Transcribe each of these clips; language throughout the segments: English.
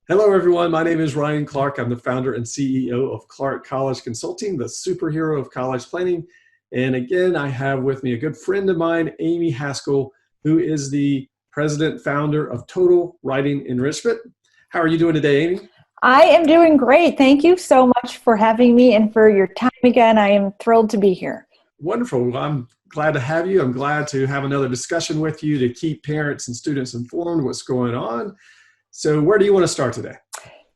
Hello, everyone. My name is Ryan Clark. I'm the founder and CEO of Clark College Consulting, the superhero of college planning. And again, I have with me a good friend of mine, Amy Haskell, who is the president founder of Total Writing Enrichment. How are you doing today, Amy? I am doing great. Thank you so much for having me and for your time again. I am thrilled to be here. Wonderful. Well, I'm glad to have you. I'm glad to have another discussion with you to keep parents and students informed what's going on. So where do you want to start today?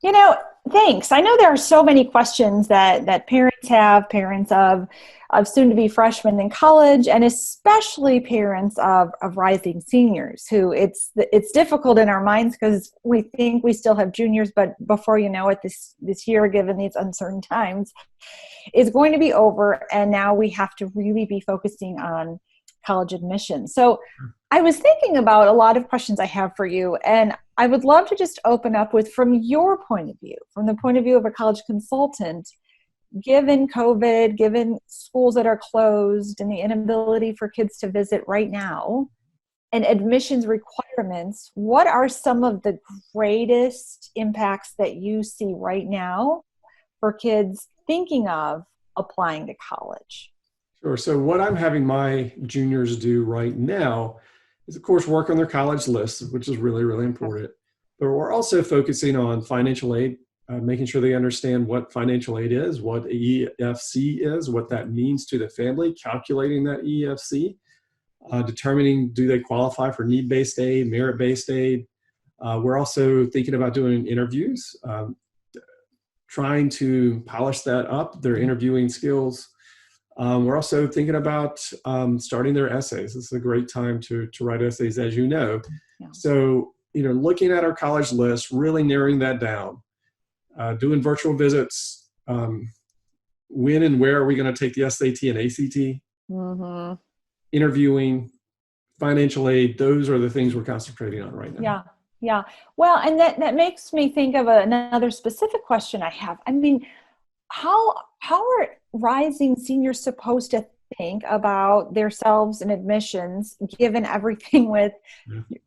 You know, thanks. I know there are so many questions that parents have, parents of soon-to-be freshmen in college, and especially parents of rising seniors who it's difficult in our minds because we think we still have juniors, but before you know it, this year, given these uncertain times, is going to be over, and now we have to really be focusing on college admission. So I was thinking about a lot of questions I have for you, and I would love to just open up with, from your point of view, from the point of view of a college consultant, given COVID, given schools that are closed and the inability for kids to visit right now, and admissions requirements, what are some of the greatest impacts that you see right now for kids thinking of applying to college? Sure. So what I'm having my juniors do right now is, of course, work on their college lists, which is really, really important. But we're also focusing on financial aid, making sure they understand what financial aid is, what EFC is, what that means to the family, calculating that EFC, determining do they qualify for need-based aid, merit-based aid. We're also thinking about doing interviews, trying to polish that up, their interviewing skills. We're also thinking about starting their essays. This is a great time to write essays, as you know. Yeah. So, looking at our college list, really narrowing that down, doing virtual visits. When and where are we going to take the SAT and ACT? Mm-hmm. Interviewing, financial aid, those are the things we're concentrating on right now. Yeah. Yeah. Well, and that makes me think of another specific question I have. I mean, how are rising seniors supposed to think about themselves and admissions, given everything with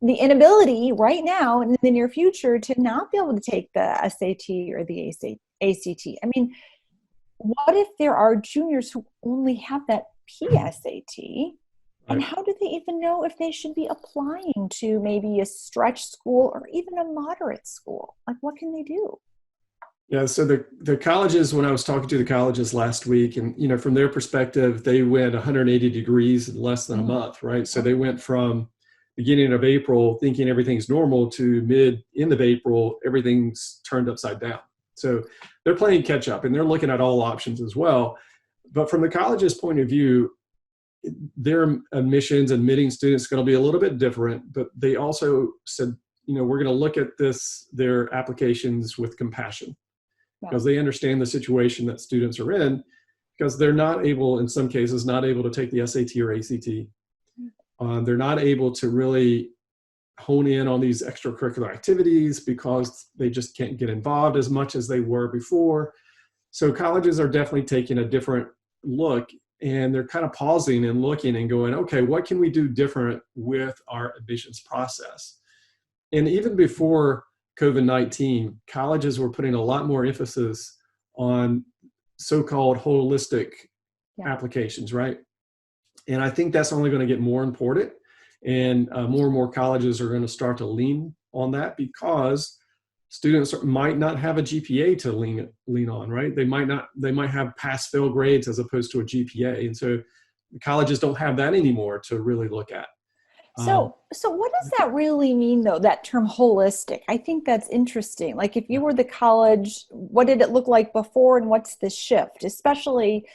the inability right now and in the near future to not be able to take the SAT or the ACT? I mean, what if there are juniors who only have that PSAT? And how do they even know if they should be applying to maybe a stretch school or even a moderate school? Like, what can they do? Yeah, so the colleges, when I was talking to the colleges last week, and from their perspective, they went 180 degrees in less than a month, right? So they went from beginning of April thinking everything's normal to end of April, everything's turned upside down. So they're playing catch up and they're looking at all options as well. But from the college's point of view, their admitting students is going to be a little bit different, but they also said, we're going to look at their applications with compassion, because they understand the situation that students are in, because they're not able, in some cases, not able to take the SAT or ACT. They're not able to really hone in on these extracurricular activities because they just can't get involved as much as they were before. So colleges are definitely taking a different look, and they're kind of pausing and looking and going, okay, what can we do different with our admissions process? And even before COVID-19, colleges were putting a lot more emphasis on so-called holistic applications, right? And I think that's only going to get more important, and more colleges are going to start to lean on that, because students might not have a GPA to lean on, right? They might have pass-fail grades as opposed to a GPA, and so colleges don't have that anymore to really look at. So what does that really mean, though, that term holistic? I think that's interesting. Like, if you were the college, what did it look like before, and what's the shift, especially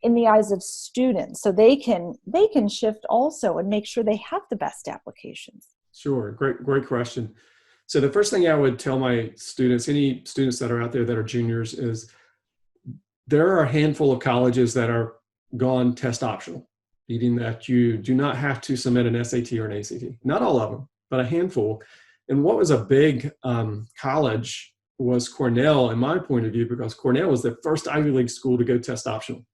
in the eyes of students, so they can shift also and make sure they have the best applications? Sure. Great question. So the first thing I would tell my students, any students that are out there that are juniors, is there are a handful of colleges that are gone test optional, meaning that you do not have to submit an SAT or an ACT. Not all of them, but a handful. And what was a big college was Cornell, in my point of view, because Cornell was the first Ivy League school to go test optional.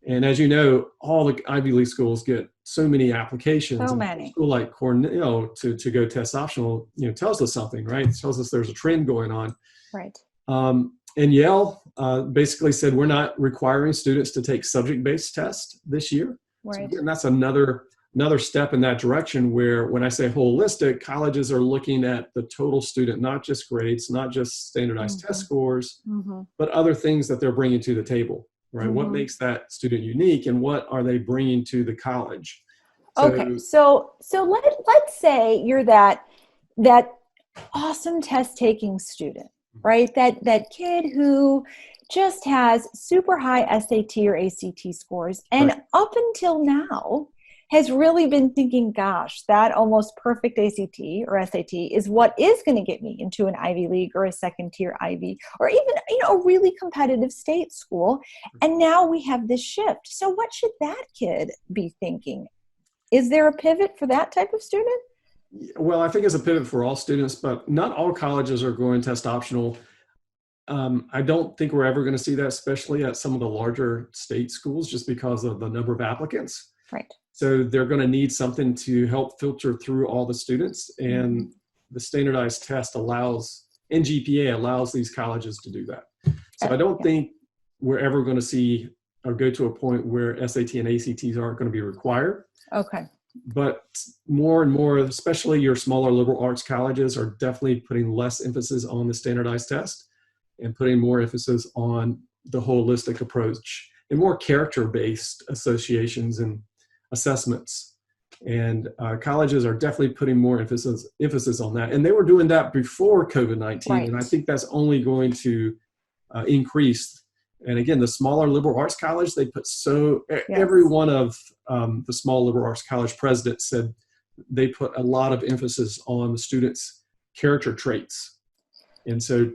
And as you know, all the Ivy League schools get so many applications. So And a many. school like Cornell to go test optional, tells us something, right? It tells us there's a trend going on. Right. And Yale basically said, we're not requiring students to take subject-based tests this year. So Right. again, that's another step in that direction, where when I say holistic, colleges are looking at the total student, not just grades, not just standardized test scores, but other things that they're bringing to the table, right? What makes that student unique, and what are they bringing to the college? Okay, so let's say you're that awesome test taking student, right? That kid who just has super high SAT or ACT scores, and Right. up until now has really been thinking, gosh, that almost perfect ACT or SAT is what is going to get me into an Ivy League or a second tier Ivy, or even a really competitive state school. And now we have this shift. So what should that kid be thinking? Is there a pivot for that type of student? Well, I think it's a pivot for all students, but not all colleges are going test optional. I don't think we're ever going to see that, especially at some of the larger state schools, just because of the number of applicants. Right. So they're going to need something to help filter through all the students. And the standardized test and GPA allows these colleges to do that. So I don't think we're ever going to see or go to a point where SAT and ACTs aren't going to be required. Okay. But more and more, especially your smaller liberal arts colleges, are definitely putting less emphasis on the standardized test and putting more emphasis on the holistic approach and more character-based associations and assessments. And colleges are definitely putting more emphasis on that. And they were doing that before COVID-19. Right. And I think that's only going to increase. And again, the smaller liberal arts college, they put every one of the small liberal arts college presidents said they put a lot of emphasis on the students' character traits. And so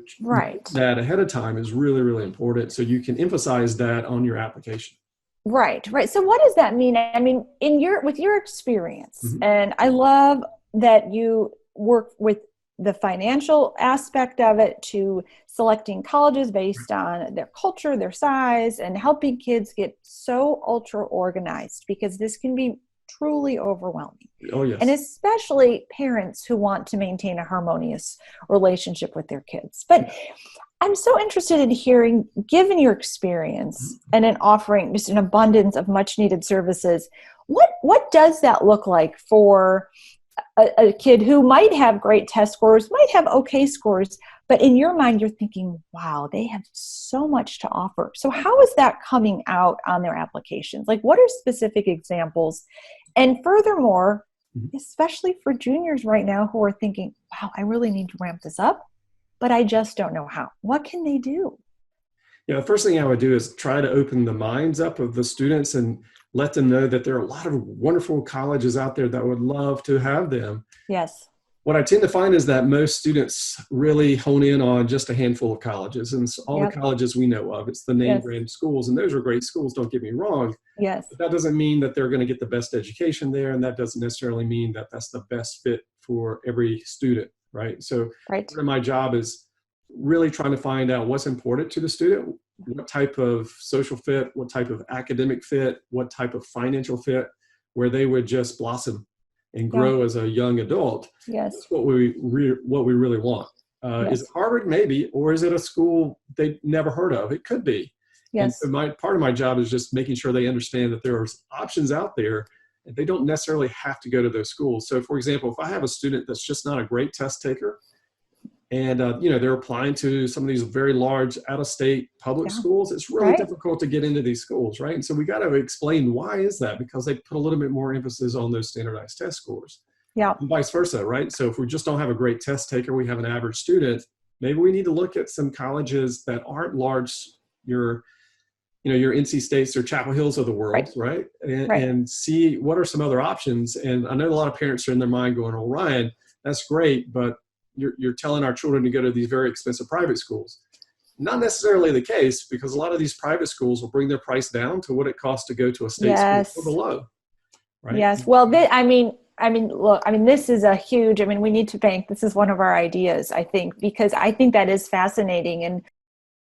that ahead of time is really, really important. So you can emphasize that on your application. Right. So what does that mean? I mean, with your experience, and I love that you work with the financial aspect of it to selecting colleges based on their culture, their size, and helping kids get so ultra organized, because this can be truly overwhelming. Oh, yes. And especially parents who want to maintain a harmonious relationship with their kids. But I'm so interested in hearing, given your experience and in offering just an abundance of much needed services, what does that look like for a kid who might have great test scores, might have okay scores, but in your mind, you're thinking, wow, they have so much to offer. So how is that coming out on their applications? Like, what are specific examples? And furthermore, especially for juniors right now who are thinking, wow, I really need to ramp this up, but I just don't know how. What can they do? Yeah, the first thing I would do is try to open the minds up of the students and let them know that there are a lot of wonderful colleges out there that would love to have them. Yes. What I tend to find is that most students really hone in on just a handful of colleges, and all the colleges we know of. It's the name brand schools, and those are great schools, don't get me wrong. Yes. But that doesn't mean that they're going to get the best education there, and that doesn't necessarily mean that that's the best fit for every student, right? So part of my job is really trying to find out what's important to the student, what type of social fit, what type of academic fit, what type of financial fit, where they would just blossom and grow as a young adult. Yes. That's what we really want. Is it Harvard? Maybe. Or is it a school they've never heard of? It could be. Yes. And so part of my job is just making sure they understand that there are options out there, and they don't necessarily have to go to those schools. So for example, if I have a student that's just not a great test taker, and they're applying to some of these very large out-of-state public schools, it's really difficult to get into these schools, right? And so we got to explain, why is that? Because they put a little bit more emphasis on those standardized test scores. Yeah. And vice versa, right? So if we just don't have a great test taker, we have an average student, maybe we need to look at some colleges that aren't large, your NC States or Chapel Hills of the world, right? And see what are some other options. And I know a lot of parents are in their mind going, "Oh, Ryan, that's great, but you're telling our children to go to these very expensive private schools." Not necessarily the case, because a lot of these private schools will bring their price down to what it costs to go to a state school or below. Right? Yes. Well, look, this is a huge, we need to bank. This is one of our ideas, I think, because I think that is fascinating. And